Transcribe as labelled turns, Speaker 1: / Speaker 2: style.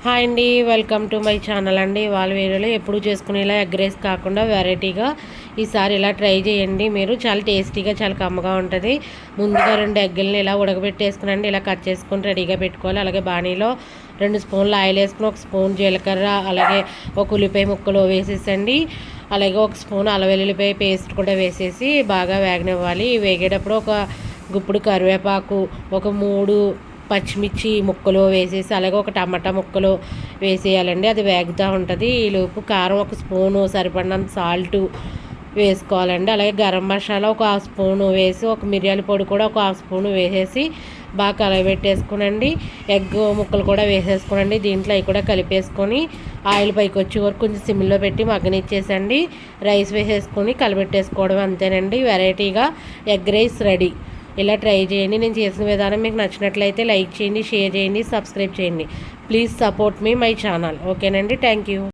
Speaker 1: Hi అండి, welcome to my channel అండి. వాళ్ళ వీడియోలో ఎప్పుడు చేసుకునేలా ఎగ్ రైస్ కాకుండా వెరైటీగా ఈసారి ఇలా ట్రై చేయండి. మీరు చాలా టేస్టీగా, చాలా కమ్మగా ఉంటుంది. ముందుగా 2 ఎగ్గులని ఇలా ఉడకబెట్టేసుకునండి. ఇలా కట్ చేసుకొని రెడీగా పెట్టుకోవాలి. అలాగే బాణీలో 2 స్పూన్లు ఆయిల్ వేసుకుని 1 స్పూన్ జీలకర్ర, అలాగే 1 ఉల్లిపాయ ముక్కలు వేసేసండి. అలాగే 1 స్పూన్ అల్లం వెల్లుల్లిపాయ పేస్ట్ కూడా వేసేసి బాగా వేగనివ్వాలి. వేగేటప్పుడు ఒక గుప్పుడు కరివేపాకు, ఒక 3 పచ్చిమిర్చి ముక్కలు వేసేసి, అలాగే ఒక టమాటా ముక్కలు వేసేయాలండి. అది వేగుతూ ఉంటుంది. ఈలోపు కారం 1 స్పూను, సరిపడినంత సాల్టు వేసుకోవాలండి. అలాగే గరం మసాలా 1 హాఫ్ స్పూను వేసి, ఒక మిరియాల పొడి కూడా 1 హాఫ్ స్పూను వేసేసి బాగా కలబెట్టేసుకునండి. ఎగ్ ముక్కలు కూడా వేసేసుకోనండి. దీంట్లో అవి కూడా కలిపేసుకొని ఆయిల్ పైకి వచ్చే వరకు కొంచెం సిమ్లో పెట్టి మగ్గనిచ్చేసండి. రైస్ వేసేసుకొని కలబెట్టేసుకోవడం అంతేనండి. వెరైటీగా ఎగ్ రైస్ రెడీ. ఇలా ట్రై చేయండి. నేను చేసిన విధానం మీకు నచ్చినట్లయితే లైక్ చేయండి, షేర్ చేయండి, సబ్స్క్రైబ్ చేయండి. Please support me my channel. ఓకేనండి, థ్యాంక్ యూ.